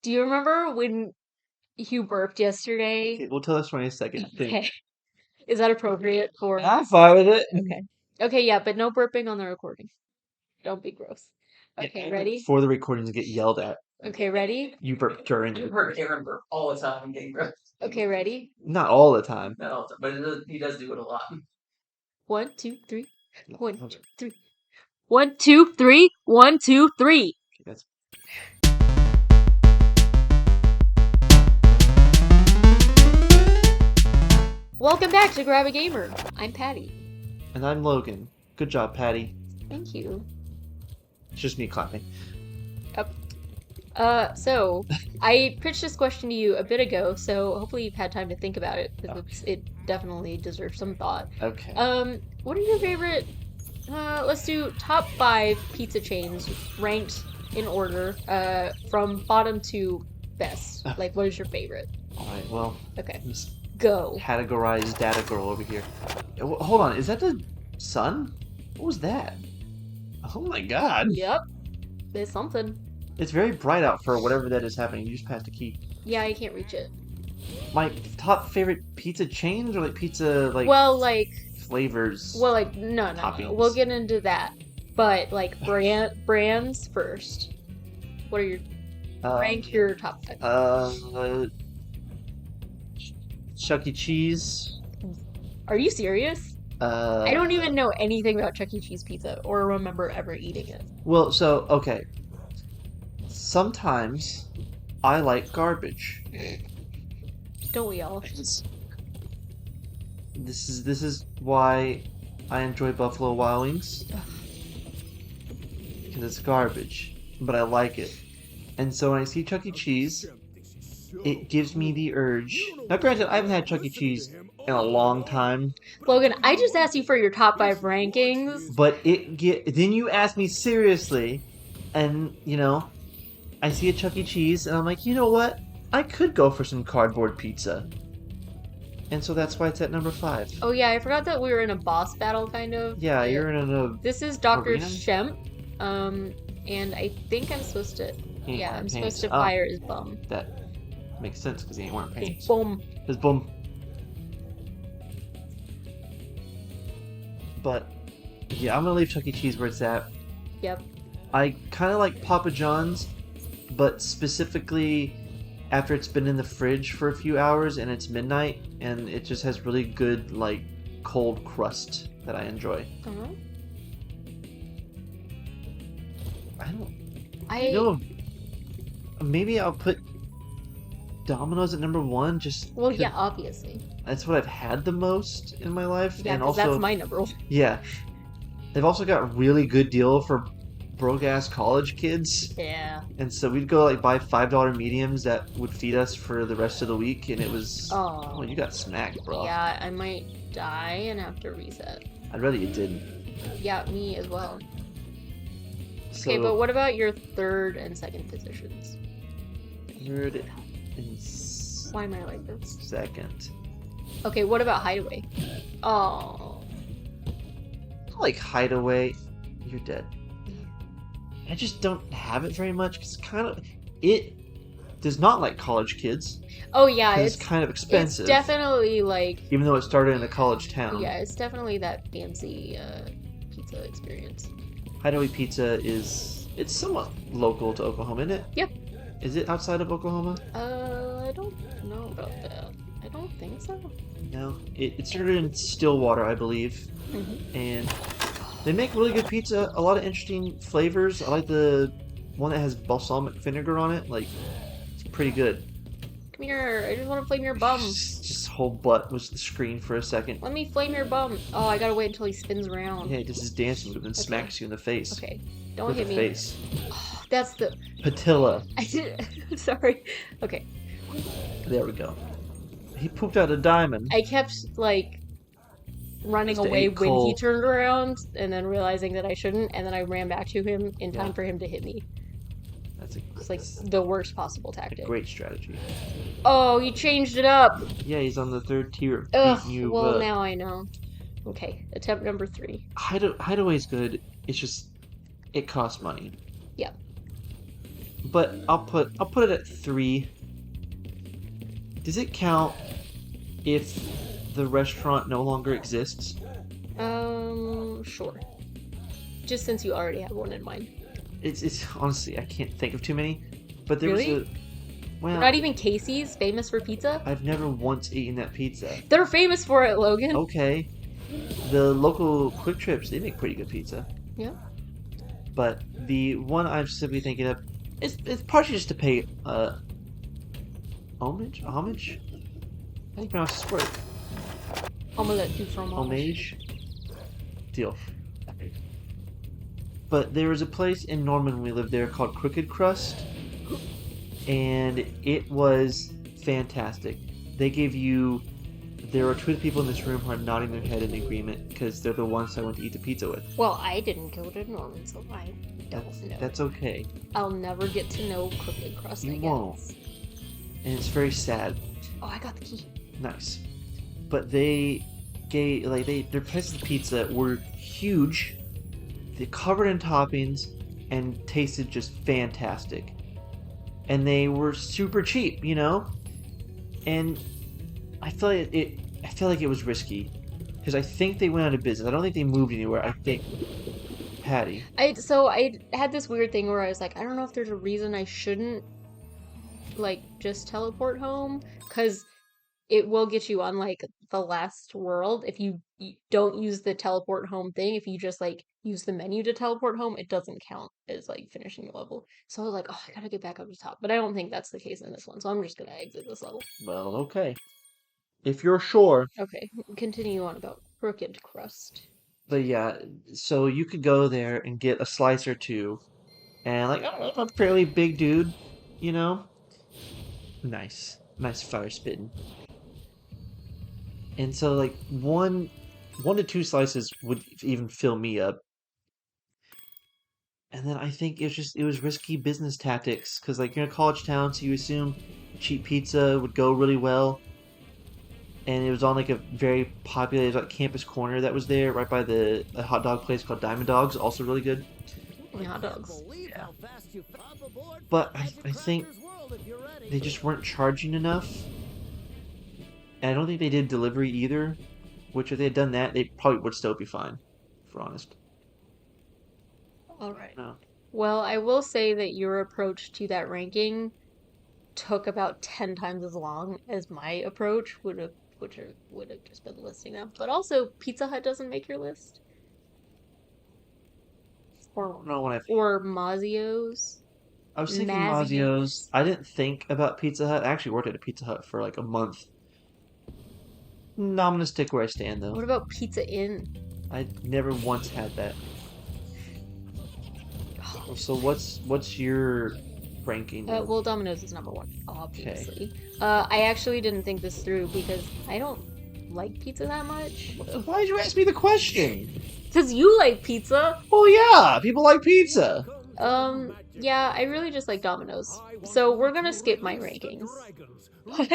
Do you remember when you burped yesterday? Okay, we'll tell us in a second. Okay. Is that appropriate for... I'm fine with it. Okay. Okay, yeah, but no burping on the recording. Don't be gross. Okay, ready? For the recording to get yelled at. Okay, ready? You burp during You it. heard Aaron burp all the time. I'm getting gross. Okay, ready? Not all the time. Not all the time, but he does do it a lot. 1, 2, 3. 1, 2, 3. 1, 2, 3. 1, 2, 3. That's Welcome back to Grab a Gamer. I'm Patty. And I'm Logan. Good job, Patty. Thank you. It's just me clapping. So I pitched this question to you a bit ago, so hopefully you've had time to think about it, because it definitely deserves some thought. Okay. What are your favorite, let's do top 5 pizza chains ranked in order, from bottom to best. Like, what is your favorite? Alright, well. Okay. Let's Go. categorize data girl over here. Hold on, is that the sun? What was that? Oh my god. Yep. There's something. It's very bright out for whatever that is happening. You just passed a key. Yeah, I can't reach it. My top favorite pizza chains or like pizza Well, like flavors? Well, like, no. Toppings. We'll get into that. But, like, brands first. What are your... rank your top 5. Chuck E. Cheese. Are you serious? I I don't even know anything about Chuck E. Cheese pizza or remember ever eating it. Well, so, okay. Sometimes I like garbage. Don't we all? This is why I enjoy Buffalo Wild Wings. Because it's garbage, but I like it. And so when I see Chuck E. Cheese, it gives me the urge. Now, granted, I haven't had Chuck E. Cheese in a long time. Logan, I just asked you for your top 5 rankings. But then you ask me seriously, and, you know, I see a Chuck E. Cheese, and I'm like, you know what? I could go for some cardboard pizza. And so that's why it's at number 5. Oh yeah, I forgot that we were in a boss battle, kind of. Yeah, you're in a... This is Dr. arena? Shemp. And I think I'm supposed to... Yeah, I'm supposed to fire his bum. That makes sense, because he ain't wearing pants. His bum. His bum. But, yeah, I'm gonna leave Chuck E. Cheese where it's at. Yep. I kind of like Papa John's, but specifically after it's been in the fridge for a few hours and it's midnight, and it just has really good, like, cold crust that I enjoy. Uh-huh. I don't know. Maybe I'll put Domino's at number 1, just... Well, yeah, obviously. That's what I've had the most in my life. Yeah, and because also, that's my number 1. Yeah. They've also got a really good deal for broke-ass college kids. Yeah. And so we'd go, like, buy $5 mediums that would feed us for the rest of the week, and it was... Oh, you got smacked, bro. Yeah, I might die and have to reset. I'd rather you didn't. Yeah, me as well. So, Okay, but what about your third and second positions? Third and Why am I like this? second. Okay, what about Hideaway? Oh. I like Hideaway. You're dead. I just don't have it very much, because it does not like college kids. Oh yeah, it's kind of expensive. It's definitely like... Even though it started in a college town. Yeah, it's definitely that fancy pizza experience. Hideaway Pizza it's somewhat local to Oklahoma, isn't it? Yep. Is it outside of Oklahoma? I don't know about that. I don't think so. No. It started in Stillwater, I believe. Mm-hmm. And they make really good pizza, a lot of interesting flavors. I like the one that has balsamic vinegar on it. Like, it's pretty good. Come here, I just want to flame your bum. Just whole butt was the screen for a second. Let me flame your bum. Oh, I gotta wait until he spins around. Yeah, he just is dancing with it and smacks you in the face. Okay, don't with hit the me. face. Oh, that's the... Patilla. I did... Sorry. Okay. There we go. He pooped out a diamond. I kept, like, running Just away ate when coal. he turned around, and then realizing that I shouldn't, and then I ran back to him in time Yeah. for him to hit me. It's like the worst possible tactic. Great strategy. Oh, he changed it up! Yeah, he's on the 3rd tier. Ugh, You, well, now I know. Okay, attempt number 3. Hideaway's good. It's just, it costs money. Yep. but I'll put it at 3. Does it count if the restaurant no longer exists? Sure. Just since you already have one in mind. It's honestly I can't think of too many, but there was Really? a well, Not even Casey's, famous for pizza? I've never once eaten that pizza. They're famous for it, Logan. Okay, the local Quick Trips, they make pretty good pizza. Yeah. But the one I'm specifically thinking of it's partially just to pay homage? Homage? How do you pronounce this word? Omelette du fromage. Homage? Deal. But there was a place in Norman when we lived there called Crooked Crust, and it was fantastic. They gave you. There are 2 people in this room who are nodding their head in agreement because they're the ones I went to eat the pizza with. Well, I didn't go to Norman, so I don't know. That's okay. I'll never get to know Crooked Crust, You I guess. won't. And it's very sad. Oh, I got the key. Nice. But they gave their pieces of pizza were huge. They covered in toppings and tasted just fantastic. And they were super cheap, you know? And I feel like it was risky because I think they went out of business. I don't think they moved anywhere. I think Patty. I had this weird thing where I was like, I don't know if there's a reason I shouldn't like just teleport home, because it will get you on like the last world if you don't use the teleport home thing. If you just like use the menu to teleport home, it doesn't count as like finishing the level. So I was like, oh, I gotta get back up to top. But I don't think that's the case in this one, so I'm just gonna exit this level. Well, okay. If you're sure. Okay, continue on about Crooked Crust. But yeah, so you could go there and get a slice or two, and like I'm a fairly big dude, you know. Nice fire spitting. And so like one to 2 slices would even fill me up. And then I think it was risky business tactics because like you're in a college town, so you assume cheap pizza would go really well. And it was on like a very populated like campus corner that was there, right by a hot dog place called Diamond Dogs, also really good. Hot dogs. Yeah. But I think they just weren't charging enough. And I don't think they did delivery either. Which if they had done that, they probably would still be fine, if we're honest. All right. No. Well, I will say that your approach to that ranking took about 10 times as long as my approach would have, which would have just been listing them. But also, Pizza Hut doesn't make your list. Or No, when or Mazio's. I was thinking Mazio's. Mazio's. I didn't think about Pizza Hut. I actually worked at a Pizza Hut for like a month. No, I'm gonna stick where I stand though. What about Pizza Inn? I never once had that. So what's your ranking? Well, Domino's is number 1, obviously. I actually didn't think this through because I don't like pizza that much. Why did you ask me the question? Because you like pizza. Oh yeah, people like pizza. Yeah, I really just like Domino's. So we're gonna skip my rankings. But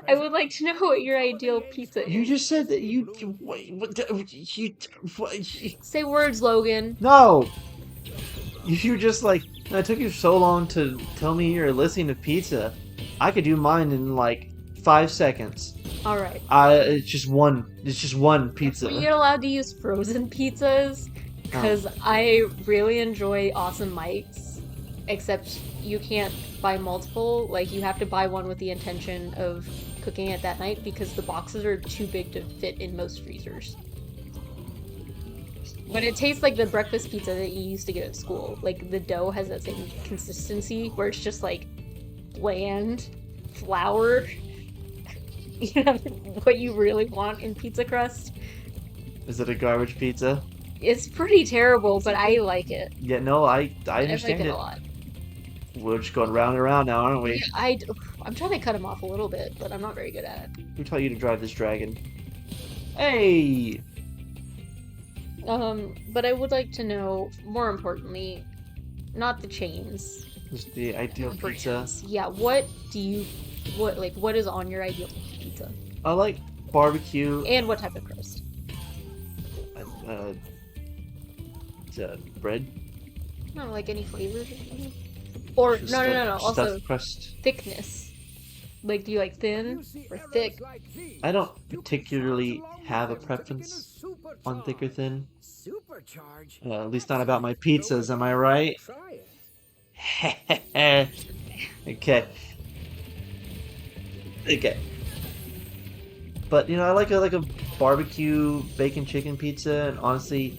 I would like to know what your ideal pizza You is. just said that you Say words, Logan. no. You just like it took you so long to tell me you're listing of pizza. I could do mine in like 5 seconds. All right. It's just one. It's just one pizza. Are you allowed to use frozen pizzas? Because I really enjoy Awesome Mike's, except you can't buy multiple. Like, you have to buy one with the intention of cooking it that night because the boxes are too big to fit in most freezers. But it tastes like the breakfast pizza that you used to get at school. Like, the dough has that same consistency where it's just, like, bland flour. You know, what you really want in pizza crust. Is it a garbage pizza? It's pretty terrible, but I like it. Yeah, no, I I understand like it it. a lot. We're just going round and round now, aren't we? Yeah, I'm trying to cut him off a little bit, but I'm not very good at it. Who taught you to drive this dragon? Hey! But I would like to know, more importantly, not the chains. Just the ideal pizza. brands. Yeah, what is on your ideal pizza? I like barbecue. And what type of crust? Bread. I don't know, like any flavors or something? Or Just no, no, like no, no. Also stuffed crust. thickness. Like, do you like thin or thick? I don't particularly have a preference on thick or thin. At least not about my pizzas, am I right? Okay. Okay. But I like a barbecue bacon chicken pizza, and honestly,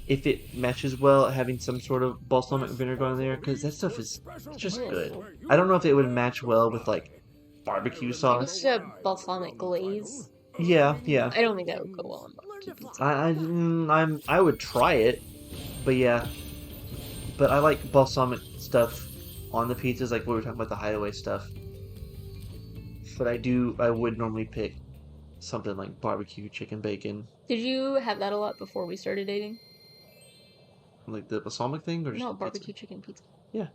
if it matches well, having some sort of balsamic vinegar on there, because that stuff is just good. Oh. I don't know if it would match well with like barbecue I guess sauce. you have balsamic glaze. Yeah, yeah. I don't think that would go well on barbecue pizza. I would try it, but yeah. But I like balsamic stuff on the pizzas, like we were talking about the hideaway stuff. But I would normally pick something like barbecue chicken bacon, Did you have that a lot before we started dating? like the balsamic thing, or just No, the pizza. barbecue chicken pizza. Yeah,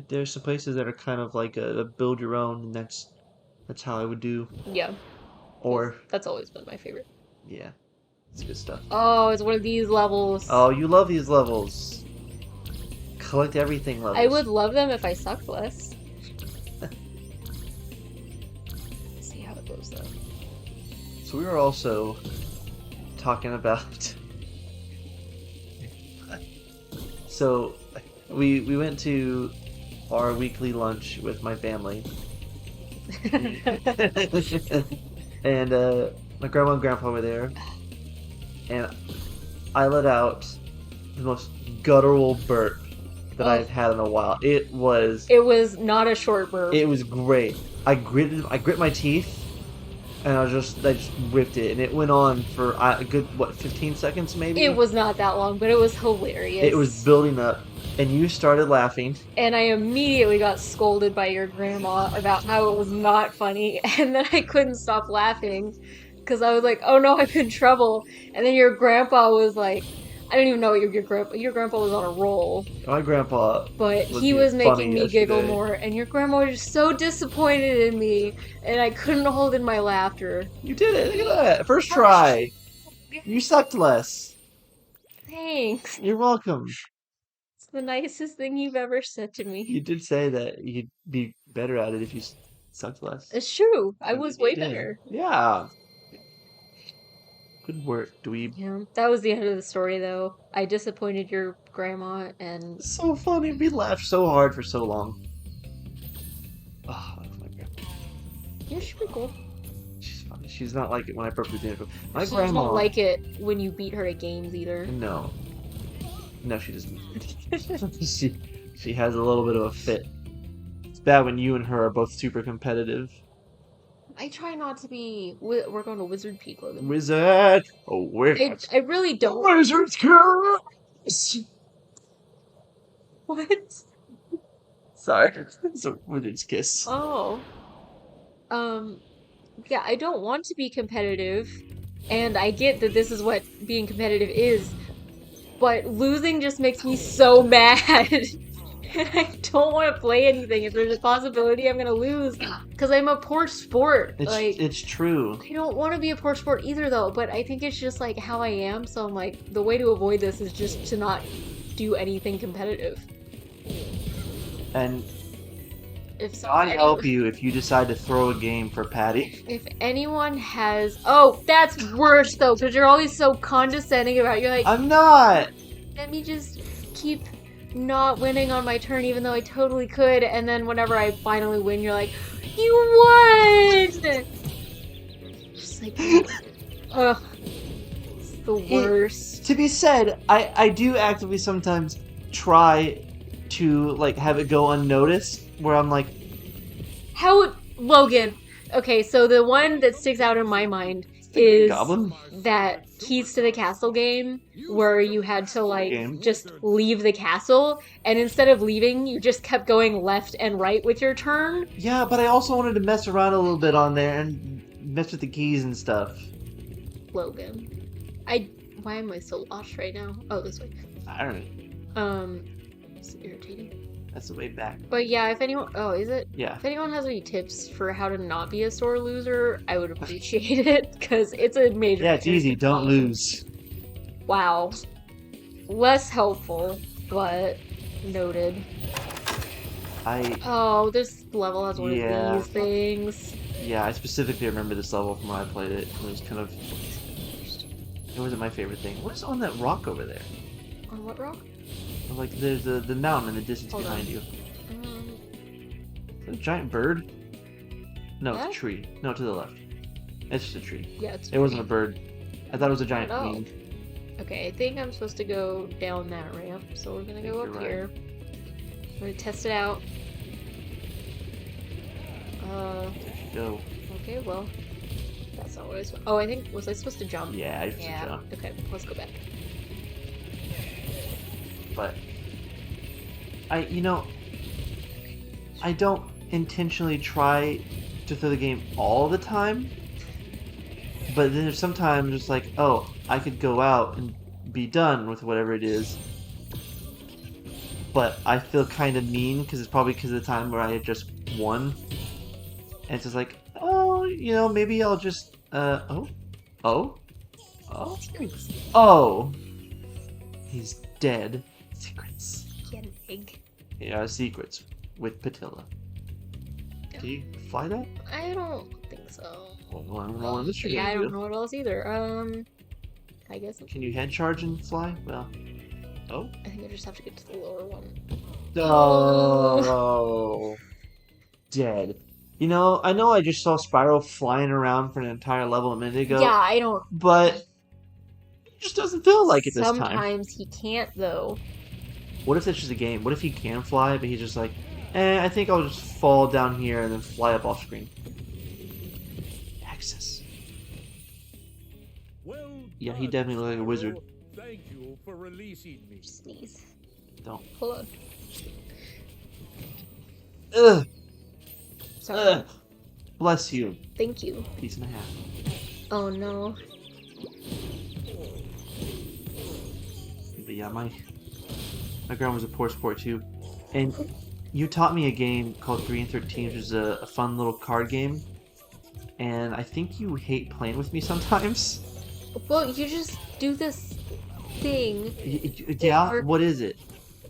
there's some places that are kind of like a build your own, and that's how I would do. Yeah, Or that's always been my favorite. yeah, it's good stuff. Oh, it's one of these levels. Oh, you love these levels. Collect everything I would levels. love them if I sucked less. See how it goes though. So we were also talking about. So we went to our weekly lunch with my family, and my grandma and grandpa were there, and I let out the most guttural burp that Oh, I've had in a while. it was not a short burp. It was great. I grit my teeth, and I just whipped it, and it went on for a good 15 seconds maybe. It was not that long, but it was hilarious. It was building up, and you started laughing. And I immediately got scolded by your grandma about how it was not funny, and then I couldn't stop laughing because I was like, "Oh no, I'm in trouble." And then your grandpa was like, "I don't even know what your grandpa was on a roll, My grandpa but was he being was making funny me giggle yesterday. more." And your grandma was just so disappointed in me, and I couldn't hold in my laughter. You did it. Look at that. First try. You sucked less. Thanks. You're welcome. It's the nicest thing you've ever said to You me. did say that you'd be better at it if you sucked less. It's true. I And was you way did. better. Yeah. Good work, dweeb. Yeah, that was the end of the story, though. I disappointed your grandma, and So funny. We laughed so hard for so long. Oh, I love my grandma. yeah, she's pretty cool. She's funny. She's not like it when I burp with dinner. My She just grandma. don't like it when you beat her at games either. No. No, she doesn't. She has a little bit of a fit. It's bad when you and her are both super competitive. I try not to be. We're going to Wizard Peak, Logan. Wizard! Oh, wizard! I really don't. Wizard's kiss! What? Sorry. It's a wizard's kiss. Oh. Yeah, I don't want to be competitive, and I get that this is what being competitive is, but losing just makes me so mad. And I don't want to play anything if there's a possibility I'm gonna lose, because I'm a poor sport. It's true. I don't want to be a poor sport either, though, but I think it's just like how I am, so I'm like, the way to avoid this is just to not do anything competitive. And If God help you if you decide to throw a game for Patty. if anyone has, oh, that's worse though, because you're always so condescending about. You're like, I'm not! let me just keep not winning on my turn, even though I totally could. And then whenever I finally win, you're like, you won! Just like, ugh, it's the worst. To be said, I do actively sometimes try to like have it go unnoticed, where I'm like, How, Logan? Okay, so the one that sticks out in my mind is Goblin? that Keys to the Castle game where you had to like Game. just leave the castle, and instead of leaving, you just kept going left and right with your turn. Yeah, but I also wanted to mess around a little bit on there and mess with the keys and stuff. Logan, why am I so lost right now? Oh, this way. I don't know. It's irritating. That's the way back. But yeah, if anyone, oh, is it? Yeah. If anyone has any tips for how to not be a sore loser, I would appreciate it, because it's a major. Yeah, it's easy. character Don't problem. lose. Wow. Less helpful, but Noted. I Oh, this level has one of yeah. these things. Yeah, I specifically remember this level from when I played it. It was kind of it wasn't my favorite thing. What is on that rock over there? On what rock? Like there's the mountain in the distance Hold on. behind you. Um, Is that a giant bird? No, it's a that? tree. No, to the left. It's just a tree. Yeah, it's It wasn't a pretty. bird. I thought it was a Oh giant no. queen. Okay, I think I'm supposed to go down that ramp, so we're I gonna think go you're up right. here. I'm gonna test it out. There you go. Okay, well, that's not what I was. Oh, I think, was I supposed to jump? Yeah, I just Yeah. jump. Okay, let's go back. But I don't intentionally try to throw the game all the time. But then there's sometimes it's like, oh, I could go out and be done with whatever it is. But I feel kind of mean because it's probably because of the time where I had just won. And it's just like, oh, maybe I'll just, oh, oh, Secrets. oh, he's dead. Secrets. Get an egg. Yeah, secrets with Patilla. Can you fly that? I don't think so. Well, I don't know what you're Yeah, I gonna don't do. know what else either. I guess Can you head charge and fly? Well, oh. I think I just have to get to the lower one. Oh, dead. I know I just saw Spyro flying around for an entire level a minute ago, Yeah, I don't. but it just doesn't feel like it this time. Sometimes he can't though. What if that's just a game? What if he can fly, but he's just like, I think I'll just fall down here and then fly up off screen. Access. Well Yeah, he done, definitely looked like a wizard. Spyro. Thank you for releasing me. Sneeze. Don't. Hold on. Ugh. Sorry. Ugh. Bless you. Thank you. Piece and a half. Oh no. But yeah, my grandma was a poor sport too. And you taught me a game called 3 and 13, which is a fun little card game. And I think you hate playing with me sometimes. Well, you just do this thing. Yeah? What is it?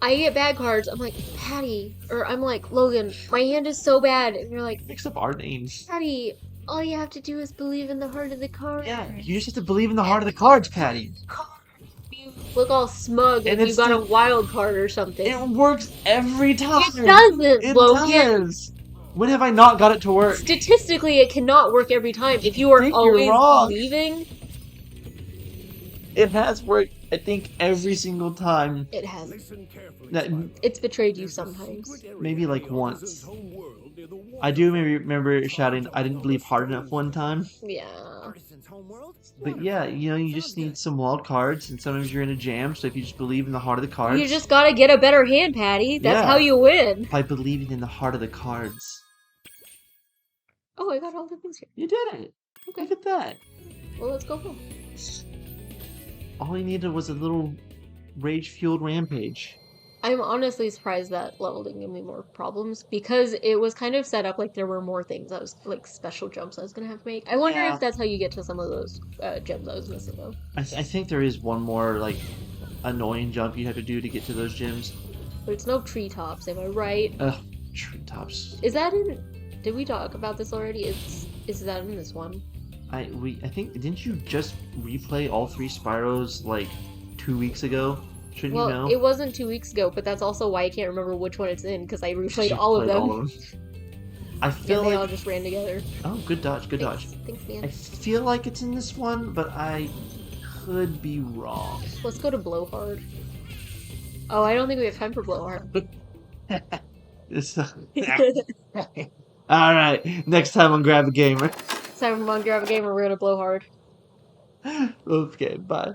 I get bad cards. I'm like, Patty, or I'm like, Logan, my hand is so bad. And you're like, Mix up our names. Patty, all you have to do is believe in the heart of the card. Yeah, you just have to believe in the heart of the cards, Patty. You look all smug And like you it's got a the- wild card or something. It works every time. It doesn't, It Logan. does. When have I not got it to work? Statistically, it cannot work every time. If you are think you're always wrong. believing, It has worked, I think, every single time. it has. Listen carefully, That Spyro. It's betrayed you There's a sometimes. secret area Maybe, like, in the once. Artisan's home world near the water I do fountain. remember shouting, Far I didn't down believe the hard enough stone one time. Yeah. Artisan's home world? But yeah, you just need some wild cards, and sometimes you're in a jam, so if you just believe in the heart of the cards. You just gotta get a better hand, Patty. That's Yeah. how you win. By believing in the heart of the cards. Oh, I got all the things here. You did it! Okay. Look at that! Well, let's go home. All he needed was a little rage-fueled rampage. I'm honestly surprised that level didn't give me more problems because it was kind of set up like there were more things I was like special jumps I was gonna have to make. I wonder Yeah. if that's how you get to some of those gems I was missing though. I think there is one more, like, annoying jump you have to do to get to those gyms. But it's no treetops, am I right? Ugh, treetops. Is that in? Did we talk about this already? Is that in this one? I think, didn't you just replay all 3 Spyros, like, 2 weeks ago? Shouldn't Well, you know? it wasn't 2 weeks ago, but that's also why I can't remember which one it's in because I replayed You all of played them. I feel And they like... all just ran together. Oh, good dodge, good dodge. Thanks, I man. feel like it's in this one, but I could be wrong. Let's go to Blowhard. Oh, I don't think we have time for Blowhard. It's, Alright, next time on Grab a Gamer. So I'm gonna grab a game and we're gonna blow hard. Okay, bye.